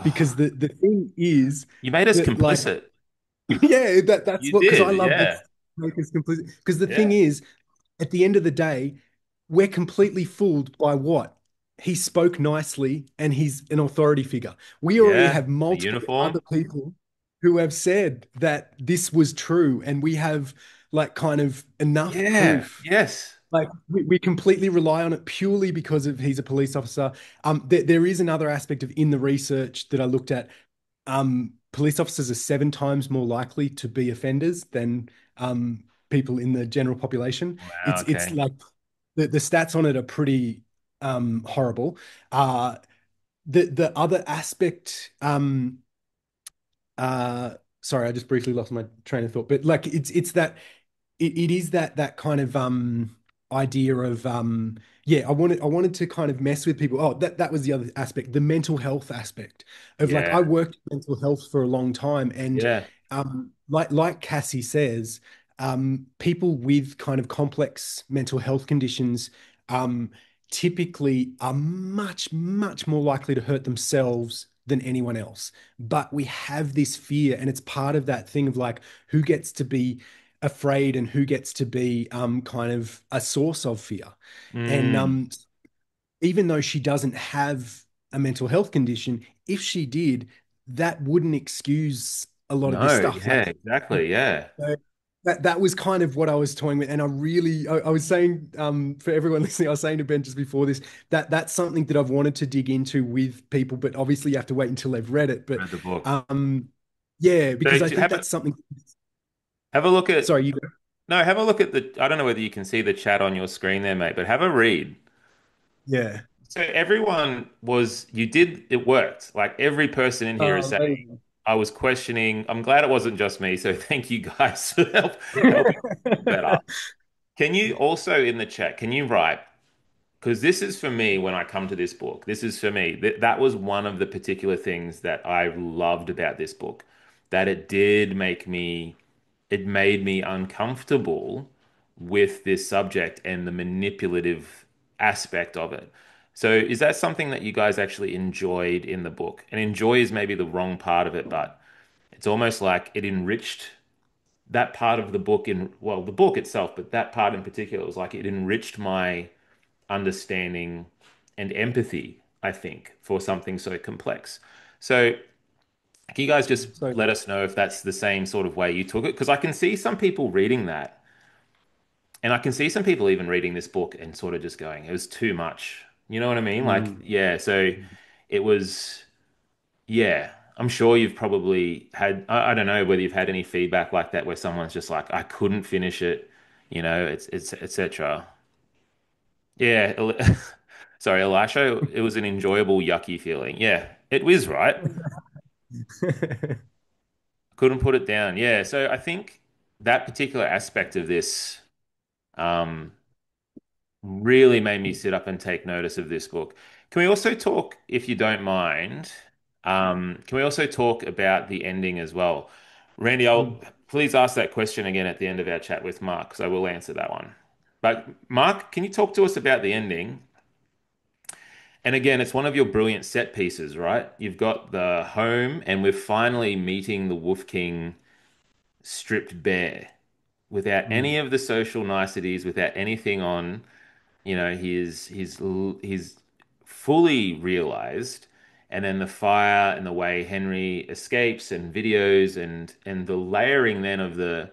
because Oh, the thing is you made us that like complicit. yeah, that's You what, because I did. love Yeah. books make us completely. Because the thing Yeah. is, at the end of the day, we're completely fooled by what? He spoke nicely and he's an authority figure. We already Yeah. have The multiple uniform. other people who have said that this was true, and we have like kind of enough Yeah. proof. Yes. Like we completely rely on it purely because of he's a police officer. There is another aspect of in the research that I looked at. Police officers are 7 times more likely to be offenders than people in the general population. Wow. It's Okay. like the stats on it are pretty horrible. The other aspect, uh, sorry, I just briefly lost my train of thought, but like it's that it is that kind of idea of yeah, I wanted to kind of mess with people. Oh, that was the other aspect, the mental health aspect of like I Yeah. worked in mental health for a long time, and Yeah. like Cassie says, people with kind of complex mental health conditions um typically are much more likely to hurt themselves than anyone else. But we have this fear, and it's part of that thing of like who gets to be afraid and who gets to be kind of a source of fear. And Mm. even though she doesn't have a mental health condition, if she did, that wouldn't excuse a lot of this No. stuff. Yeah. Like Exactly. Yeah. that was kind of what I was toying with. And I was saying for everyone listening, I was saying to Ben just before this that that's something that I've wanted to dig into with people, but obviously you have to wait until they've read it. But Read the book. yeah, So because I think that's something. have a look at Sorry, you go. no, have a look at the. I don't know whether you can see the chat on your screen there, mate, but have a read. Yeah. So everyone was, you did, it worked. Like every person in here is saying, Amazing. I was questioning. I'm glad it wasn't just me. So thank you guys for helping better. Can you also in the chat, can you write? Because this is for me when I come to this book. This is for me. That was one of the particular things that I loved about this book, that it made me uncomfortable with this subject and the manipulative aspect of it. So, is that something that you guys actually enjoyed in the book? And enjoy is maybe the wrong part of it, but it's almost like it enriched that part of the book in, well, the book itself, but that part in particular was like it enriched my understanding and empathy, I think, for something so complex. So, can you guys just So let us know if that's the same sort of way you took it? Because I can see some people reading that, and I can see some people even reading this book and sort of just going, it was too much. You know what I mean? Like, Mm. yeah, so it was, yeah, I'm sure you've probably had, I don't know whether you've had any feedback like that where someone's just like, I couldn't finish it, it's etc. Yeah, sorry, Elisha, it was an enjoyable, yucky feeling. Yeah, it was right. Couldn't put it down. Yeah, so I think that particular aspect of this um, really made me sit up and take notice of this book. Can we also talk, if you don't mind, can we also talk about the ending as well? Randy, I'll Mm. please ask that question again at the end of our chat with Mark, because I will answer that one. But Mark, can you talk to us about the ending? And again, it's one of your brilliant set pieces, right? You've got the home, and we're finally meeting the Wolf King stripped bare without any Mm. of the social niceties, without anything on. He's fully realized, and then the fire and the way Henry escapes and videos and the layering then of the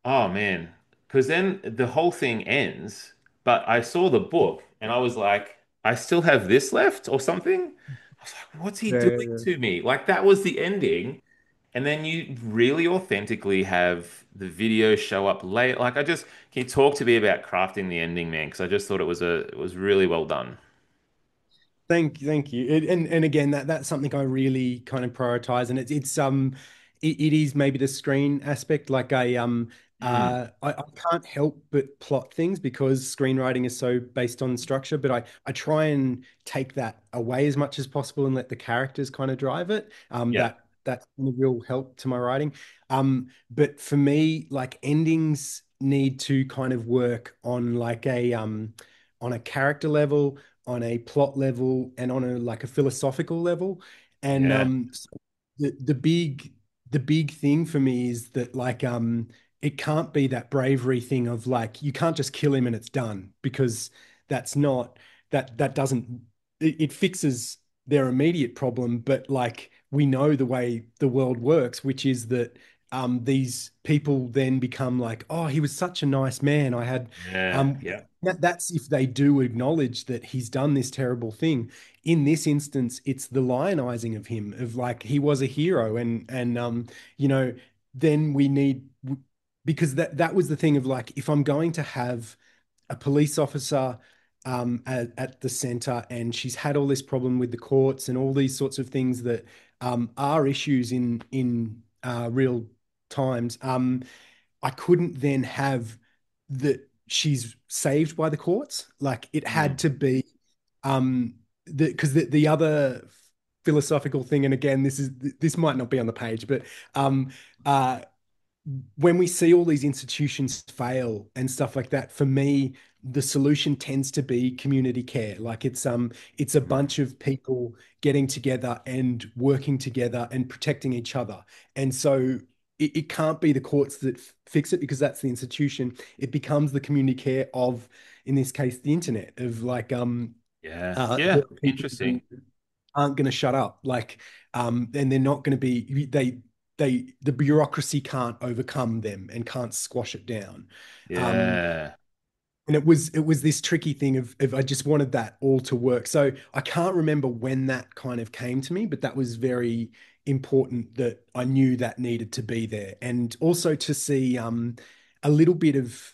oh man, because then the whole thing ends. But I saw the book and I was like, I still have this left or something. I was like, what's he Yeah, doing yeah, to me? Like that was the ending. And then you really authentically have the video show up late. Like can you talk to me about crafting the ending, man? Because I just thought it was really well done. thank you. And again, that's something I really kind of prioritize, and it is maybe the screen aspect. Like Mm, I can't help but plot things because screenwriting is so based on structure, but I try and take that away as much as possible and let the characters kind of drive it. yeah, That's a real help to my writing. But for me, like endings need to kind of work on like a on a character level, on a plot level, and on a like a philosophical level. And yeah, so the big thing for me is that like it can't be that bravery thing of like you can't just kill him and it's done, because that's not that doesn't it fixes their immediate problem, but like we know the way the world works, which is that these people then become like, oh, he was such a nice man. I had yeah, um, yeah, that's if they do acknowledge that he's done this terrible thing. In this instance, it's the lionizing of him, of like he was a hero, and you know, then we need, because that was the thing of like, if I'm going to have a police officer at the center, and she's had all this problem with the courts and all these sorts of things that are issues in real times. I couldn't then have that she's saved by the courts. Like it had mm, to be because the other philosophical thing, and again, this might not be on the page, but um uh when we see all these institutions fail and stuff like that, for me, the solution tends to be community care. Like it's a mm, bunch of people getting together and working together and protecting each other. And so it can't be the courts that fix it, because that's the institution. It becomes the community care of, in this case, the internet, of like yeah, yeah. the people Interesting. who aren't going to shut up, like and they're not going to be, the bureaucracy can't overcome them and can't squash it down. um Yeah, and it was this tricky thing of I just wanted that all to work. So I can't remember when that kind of came to me, but that was very important, that I knew that needed to be there. And also to see a little bit of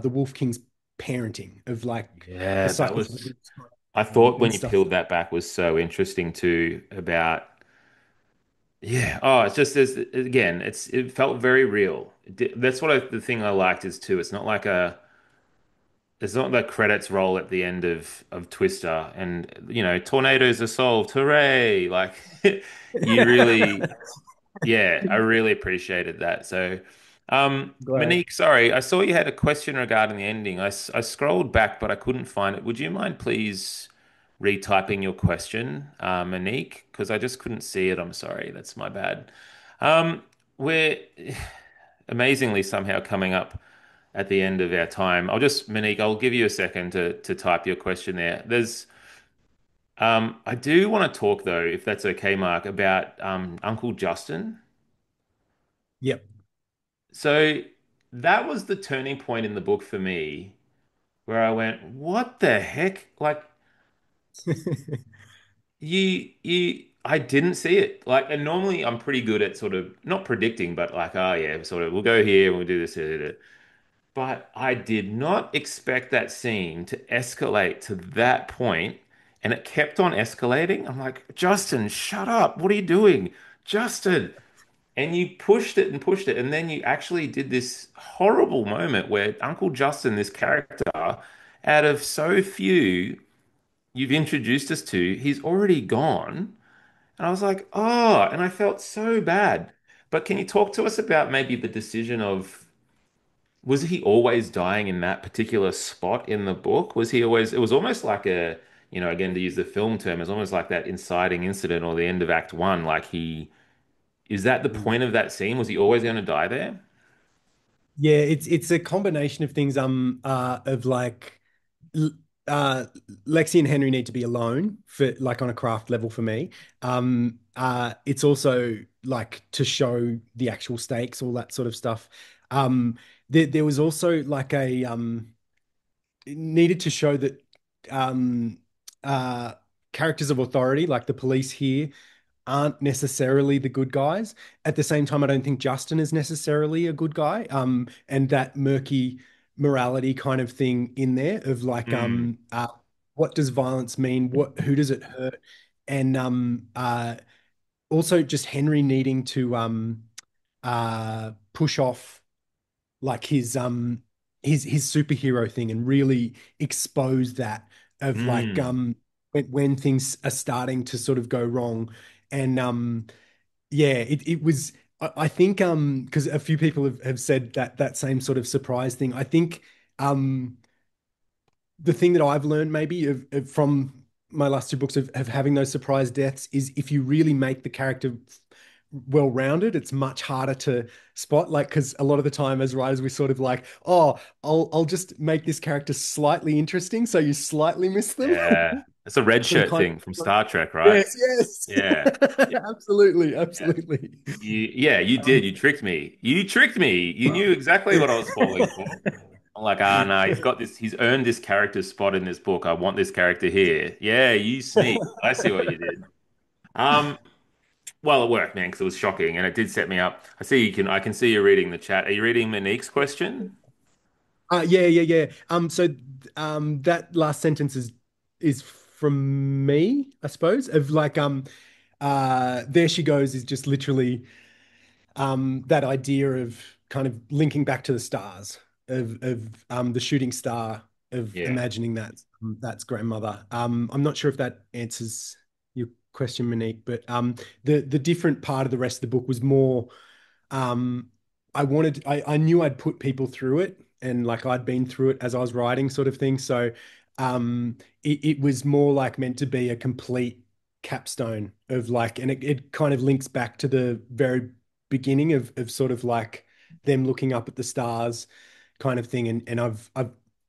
the Wolf King's parenting, of like the yeah. That was. psychological I thought when and you stuff. peeled that back was so interesting too about yeah. Oh, it's just as again, it felt very real. That's what the thing I liked is too. It's not the credits roll at the end of Twister and tornadoes are solved. Hooray! Like you really yeah, I really appreciated that. So, Glad. Monique, sorry, I saw you had a question regarding the ending. I scrolled back, but I couldn't find it. Would you mind please retyping your question, Monique? Because I just couldn't see it. I'm sorry. That's my bad. We're amazingly somehow coming up at the end of our time. Monique, I'll give you a second to type your question there. I do want to talk though, if that's okay, Mark, about Uncle Justin. Yep. So that was the turning point in the book for me, where I went, what the heck? Like I didn't see it. Like, and normally I'm pretty good at sort of not predicting, but like, oh yeah, sort of we'll go here and we'll do this. But I did not expect that scene to escalate to that point, and it kept on escalating. I'm like, Justin, shut up. What are you doing? Justin. And you pushed it, and then you actually did this horrible moment where Uncle Justin, this character, out of so few you've introduced us to, he's already gone. And I was like, oh, and I felt so bad. But can you talk to us about maybe the decision of, was he always dying in that particular spot in the book? Was he always, it was almost like a, again, to use the film term, it's almost like that inciting incident or the end of Act One. Like is that the point of that scene? Was he always going to die there? Yeah, it's a combination of things. Of like, l- uh, Lexi and Henry need to be alone for like on a craft level for me. It's also like to show the actual stakes, all that sort of stuff. There was also like it needed to show that um, uh, characters of authority, like the police here, aren't necessarily the good guys. At the same time, I don't think Justin is necessarily a good guy. And that murky morality kind of thing in there of like, Hmm. what does violence mean? Who does it hurt? And also just Henry needing to push off like his superhero thing and really expose that of like Hmm. when things are starting to sort of go wrong. And yeah, it was I think because a few people have said that same sort of surprise thing. I think the thing that I've learned maybe from my last two books of having those surprise deaths is if you really make the character well rounded, it's much harder to spot. Like, because a lot of the time as writers, we sort of like, oh, I'll just make this character slightly interesting, so you slightly miss them. Yeah. It's a red And shirt kind thing from of, Star Trek, right? yes, yes, Yeah. Yeah. absolutely, Yeah. absolutely. Yeah, you did. Um, You tricked me. You tricked me. You knew exactly what I was falling for. I'm like, ah, no, he's earned this character spot in this book. I want this character here. Yeah, you sneak. I see what you did. Um, well, it worked, man, because it was shocking and it did set me up. I can see you reading the chat. Are you reading Monique's question? yeah, yeah, yeah. That last sentence is from me, I suppose. Of like, there she goes is just literally that idea of kind of linking back to the stars of the shooting star of Yeah. imagining that's grandmother. I'm not sure if that answers your question, Monique, but the different part of the rest of the book was more um, I knew I'd put people through it and like I'd been through it as I was writing sort of thing. So it was more like meant to be a complete capstone of like, and it kind of links back to the very beginning of sort of like them looking up at the stars kind of thing. And I've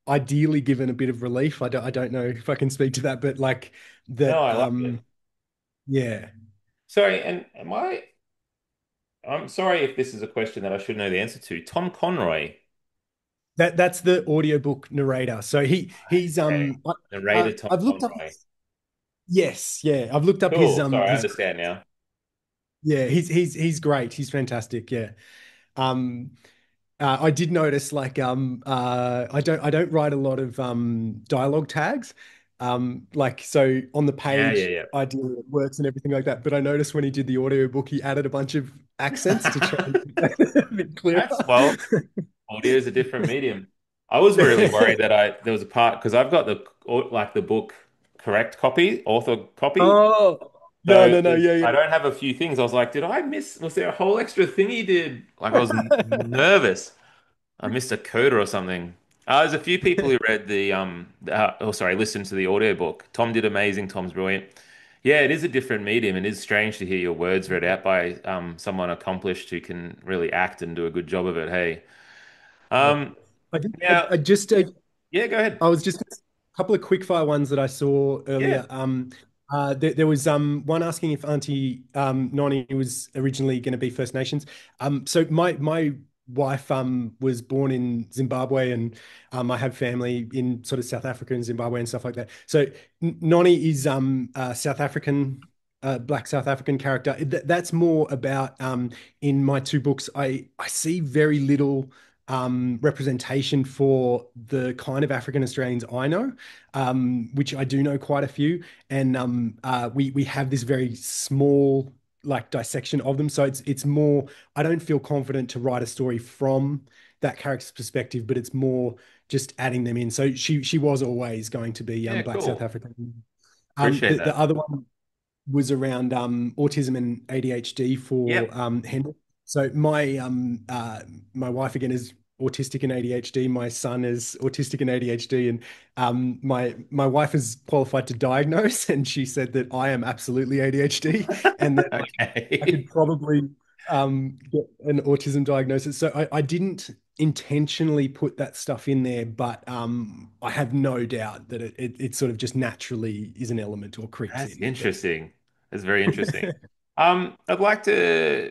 ideally given a bit of relief. I don't know if I can speak to that, but like No, that, I like it. yeah. Sorry, and I'm sorry if this is a question that I should know the answer to. Tom Conroy. That's the audiobook narrator. So he's Okay. Narrator Tom I've looked up Conroy. yes, yeah. I've looked up Cool. Sorry, I his understand now. yeah, he's great. He's fantastic. Yeah. Um I did notice like I don't write a lot of dialogue tags. Like so on the Yeah, yeah, page yeah. ideally it works and everything like that. But I noticed when he did the audiobook he added a bunch of accents to try and make that a bit clearer. Well, audio is a different medium. I was really worried that there was a part because I've got the book correct copy, author copy. Oh no, So no, no, I yeah, don't have a few things. I was like, did I miss? Was there a whole extra thing he did? Like I was yeah. nervous. I missed a coda or something. There's a few people who read listened to the audiobook. Tom did amazing. Tom's brilliant. Yeah, it is a different medium. It is strange to hear your words read out by someone accomplished who can really act and do a good job of it. Hey, Yeah. um, I, did- yeah, I just yeah, go ahead. I was just a couple of quickfire ones that I saw Yeah. earlier. There was one asking if Auntie Noni was originally going to be First Nations. So my wife was born in Zimbabwe, and I have family in sort of South Africa and Zimbabwe and stuff like that. So Noni is South African, black South African character. That's more about in my two books. I see very little representation for the kind of African Australians I know, which I do know quite a few, and we have this very small like dissection of them. So it's more I don't feel confident to write a story from that character's perspective, but it's more just adding them in. So she was always going to be Yeah, Black South cool. African. Appreciate The that. other one was around autism and ADHD for Yep. Henry. So my wife again is autistic and ADHD. My son is autistic and ADHD, and my wife is qualified to diagnose, and she said that I am absolutely ADHD, and that I could Okay. probably get an autism diagnosis. So I didn't intentionally put that stuff in there, but I have no doubt that it sort of just naturally is an element or creeps That's in. But interesting. That's very interesting. I'd like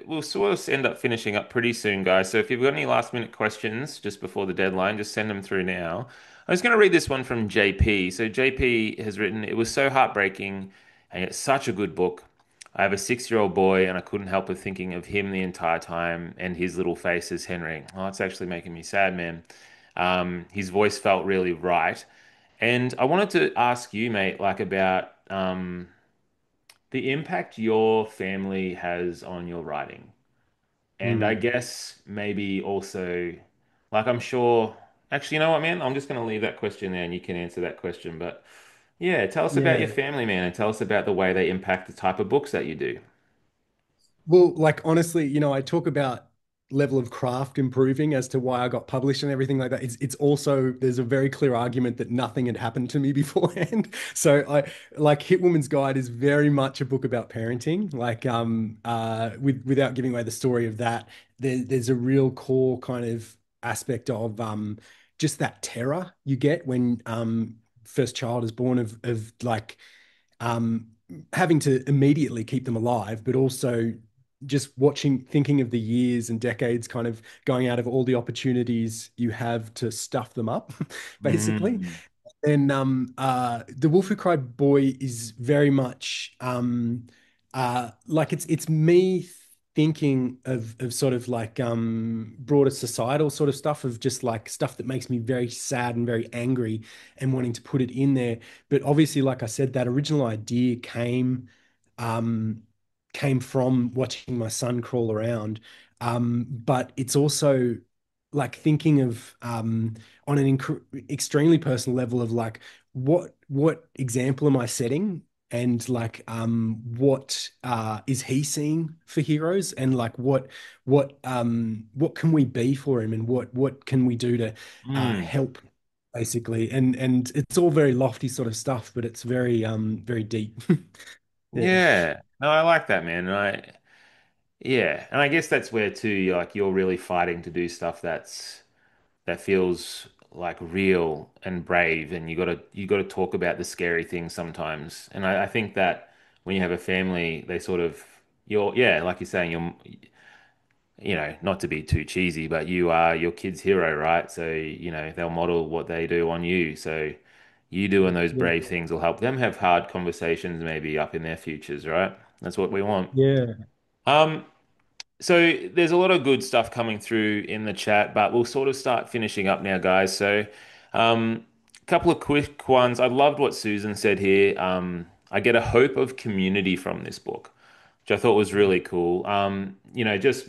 we'll sort of end up finishing up pretty soon, guys. So if you've got any last minute questions just before the deadline, just send them through now. I was going to read this one from JP. So JP has written, it was so heartbreaking and it's such a good book. I have a 6-year-old boy and I couldn't help but thinking of him the entire time and his little face as Henry. Oh, it's actually making me sad, man. His voice felt really right. And I wanted to ask you, mate, like about the impact your family has on your writing. And I mm, guess maybe also, like, I'm sure, actually, you know what, man? I'm just going to leave that question there and you can answer that question. But yeah, tell us about your yeah. family, man, and tell us about the way they impact the type of books that you do. Well, like honestly, I talk about level of craft improving as to why I got published and everything like that. It's also there's a very clear argument that nothing had happened to me beforehand. So I like Hit Woman's Guide is very much a book about parenting. Like without giving away the story of that, there's a real core kind of aspect of just that terror you get when first child is born of like um, having to immediately keep them alive, but also just watching, thinking of the years and decades kind of going out of all the opportunities you have to stuff them up, basically. Mm. And The Wolf Who Cried Boy is very much like it's me thinking of sort of like broader societal sort of stuff of just like stuff that makes me very sad and very angry and wanting to put it in there. But obviously, like I said, that original idea um came from watching my son crawl around. But it's also like thinking of on an extremely personal level of like what example am I setting and like what is he seeing for heroes and like what can we be for him and what can we do to Mm. help basically and it's all very lofty sort of stuff but it's very deep. Yeah. Yeah. No, I like that, man. Yeah. And I guess that's where too, you're really fighting to do stuff that feels like real and brave and you gotta talk about the scary things sometimes. And I think that when you have a family, they sort of you're yeah, like you're saying, not to be too cheesy, but you are your kid's hero, right? So, they'll model what they do on you. So you doing those Yeah. brave things will help them have hard conversations maybe up in their futures, right? That's what we want. Yeah. Um, so there's a lot of good stuff coming through in the chat, but we'll sort of start finishing up now, guys. So, a couple of quick ones. I loved what Susan said here. I get a hope of community from this book, which I thought was really cool. Just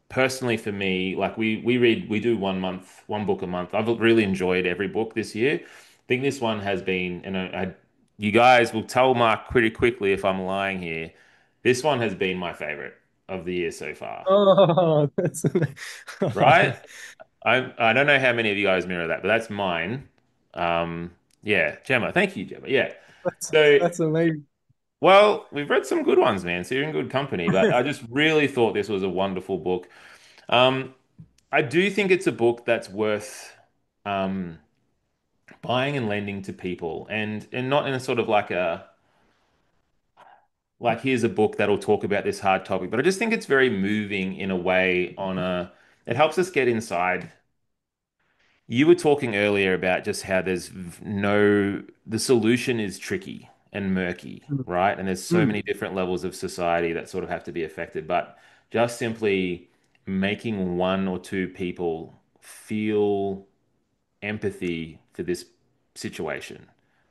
personally for me, like we do 1 month, one book a month. I've really enjoyed every book this year. I think this one has been, and you guys will tell Mark pretty quickly if I'm lying here. This one has been my favorite of the year so far, Oh, right? I don't know how many of you guys mirror that, but that's mine. Um, yeah, Gemma, thank you, Gemma. Yeah. So, that's amazing. well, we've read some good ones, man. So you're in good company, but I just really thought this was a wonderful book. Um, I do think it's a book that's worth um, buying and lending to people, and not in a sort of like here's a book that'll talk about this hard topic, but I just think it's very moving in a way on a it helps us get inside. You were talking earlier about just how the solution is tricky and murky, Mm. right? And there's so Mm. many different levels of society that sort of have to be affected. But just simply making one or two people feel empathy for this situation,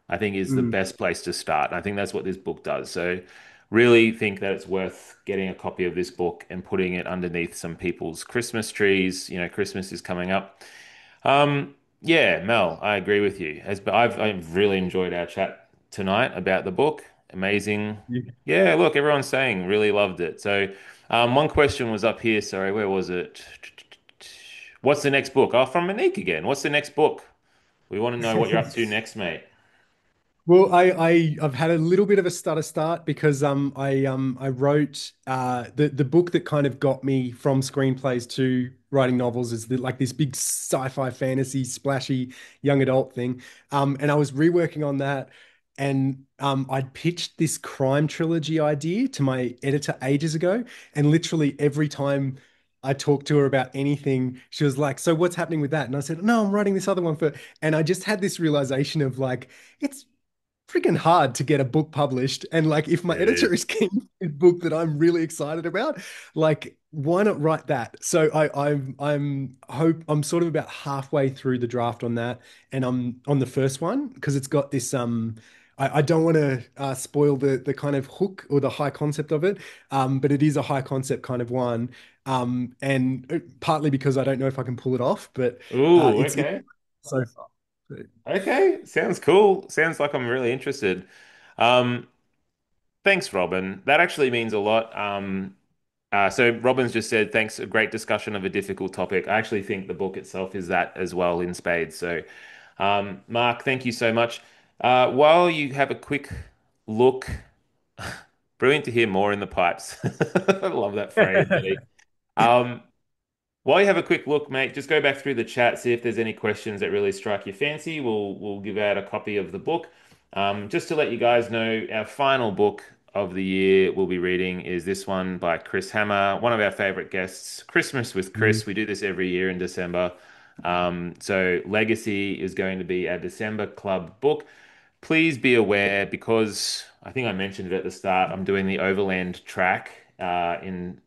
I think is the Mm. best place to start. And I think that's what this book does. So really think that it's worth getting a copy of this book and putting it underneath some people's Christmas trees. You know, Christmas is coming up. Yeah, Mel, I agree with you. I've really enjoyed our chat tonight about the book. Amazing. Yeah. Yeah, look, everyone's saying really loved it. So, one question was up here. Sorry, where was it? What's the next book? Oh, from Monique again. What's the next book? We want to know what you're up to next, mate. Well, I've had a little bit of a stutter start because I wrote the book that kind of got me from screenplays to writing novels is like this big sci-fi fantasy splashy young adult thing. And I was reworking on that, and I'd pitched this crime trilogy idea to my editor ages ago, and literally every time I talked to her about anything, she was like, "So what's happening with that?" And I said, "No, I'm writing this other one for," and I just had this realization of like, it's freaking hard to get a book published. And like, if my It editor is. is keen for a book that I'm really excited about, like, why not write that? So I'm sort of about halfway through the draft on that, and I'm on the first one because it's got this I don't want to spoil the kind of hook or the high concept of it, but it is a high concept kind of one, and partly because I don't know if I can pull it off, but Ooh, it's okay. so far. Okay. Sounds cool. Sounds like I'm really interested. Um, Thanks, Robin. That actually means a lot. So Robin's just said, thanks, a great discussion of a difficult topic. I actually think the book itself is that as well in spades. So, Mark, thank you so much. While you have a quick look, brilliant to hear more in the pipes. I love that phrase, buddy. Um, while you have a quick look, mate, just go back through the chat, see if there's any questions that really strike your fancy. We'll give out a copy of the book. Just to let you guys know, our final book of the year we'll be reading is this one by Chris Hammer, one of our favorite guests, Christmas with Mm. Chris. We do this every year in December. So Legacy is going to be our December club book. Please be aware because I think I mentioned it at the start. I'm doing the Overland track in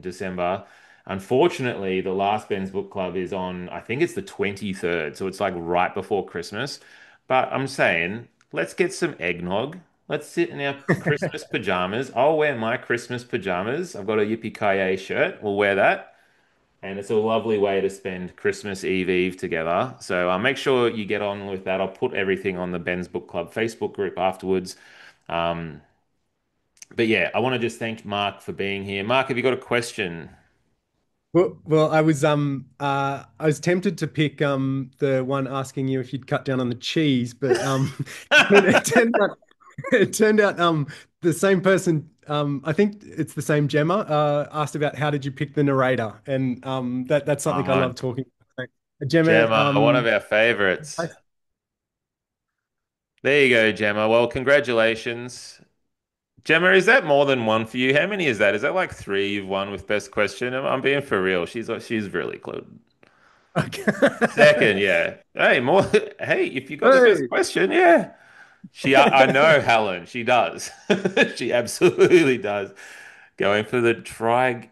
December. Unfortunately, the last Ben's Book Club is on, I think it's the 23rd, so it's like right before Christmas. But I'm saying, let's get some eggnog. Let's sit in our Christmas pajamas. I'll wear my Christmas pajamas. I've got a Yippee-ki-yay shirt. We'll wear that. And it's a lovely way to spend Christmas Eve together. So make sure you get on with that. I'll put everything on the Ben's Book Club Facebook group afterwards. Um, but yeah, I want to just thank Mark for being here. Mark, have you got a question? Well, I was tempted to pick the one asking you if you'd cut down on the cheese, but it turned out it turned out the same person, I think it's the same Gemma, asked about how did you pick the narrator, and that's something I Oh, love talking about. Gemma, Gemma, one of our favorites. There you go, Gemma. Well, congratulations. Gemma, is that more than one for you? How many is that? Is that like three you've won with best question? I'm being for real. She's really close. Second, okay. yeah. Hey, more. Hey, if you got the best Hey. question, yeah. I know Helen. She does. She absolutely does. Going for the trig.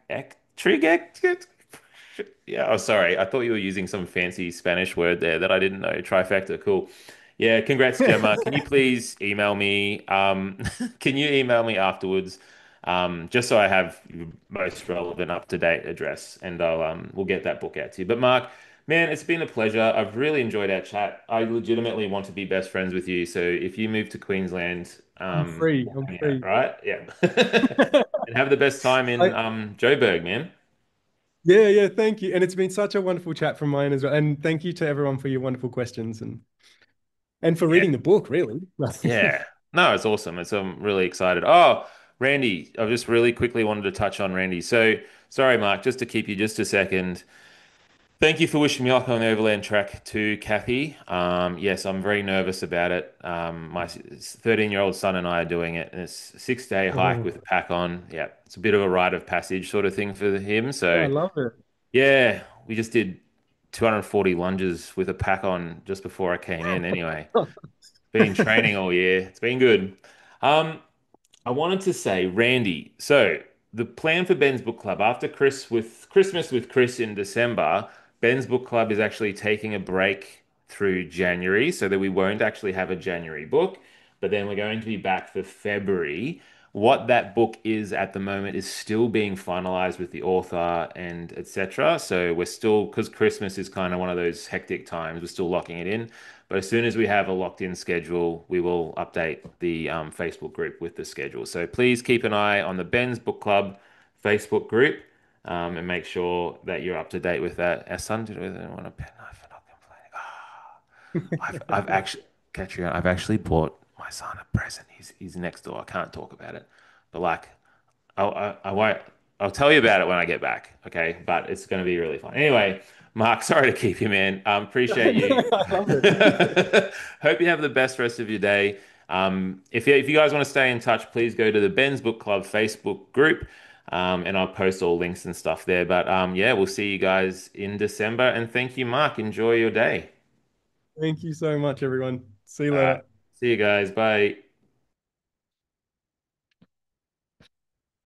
Yeah. Oh, sorry. I thought you were using some fancy Spanish word there that I didn't know. Trifecta. Cool. Yeah. Congrats, Gemma. Can you please email me? Can you email me afterwards? Just so I have your most relevant, up-to-date address, and we'll get that book out to you. But Mark, man, it's been a pleasure. I've really enjoyed our chat. I legitimately want to be best friends with you. So if you move to Queensland, I'm free. we'll I'm hang out, free. right? Yeah. And have the best time in I, Joburg, man. yeah, yeah, thank you. And it's been such a wonderful chat from mine as well. And thank you to everyone for your wonderful questions and for Yeah. reading the book, really. Yeah. No, it's awesome. I'm really excited. Oh, Randy, I just really quickly wanted to touch on Randy. So sorry, Mark, just to keep you just a second. Thank you for wishing me luck on the Overland track too, Kathy. Yes, I'm very nervous about it. My 13-year-old son and I are doing it, and it's a 6-day hike Oh, with a pack on. Yeah, it's a bit of a rite of passage sort of thing for him. oh, I So love it. Yeah, we just did 240 lunges with a pack on just before I came in. Anyway, been training all year. It's been good. Um, I wanted to say, Randy, so the plan for Ben's Book Club after Christmas with Chris in December, Ben's Book Club is actually taking a break through January so that we won't actually have a January book, but then we're going to be back for February. What that book is at the moment is still being finalized with the author and etc. So we're still, because Christmas is kind of one of those hectic times, we're still locking it in. But as soon as we have a locked in schedule, we will update the Facebook group with the schedule. So please keep an eye on the Ben's Book Club Facebook group and make sure that you're up to date with that. Our son did it want a penknife for not complaining. I've actually, Katrina, I've actually bought my son a present. He's next door. I can't talk about it, but like I won't. I'll tell you about it when I get back. Okay, but it's going to be really fun. Anyway, Mark, sorry to keep you, man. Appreciate you. I love it. Hope you have the best rest of your day. If you guys want to stay in touch, please go to the Ben's Book Club Facebook group, and I'll post all links and stuff there. But yeah, we'll see you guys in December. And thank you, Mark. Enjoy your day. Thank you so much, everyone. See you Uh, later. See you guys. Bye.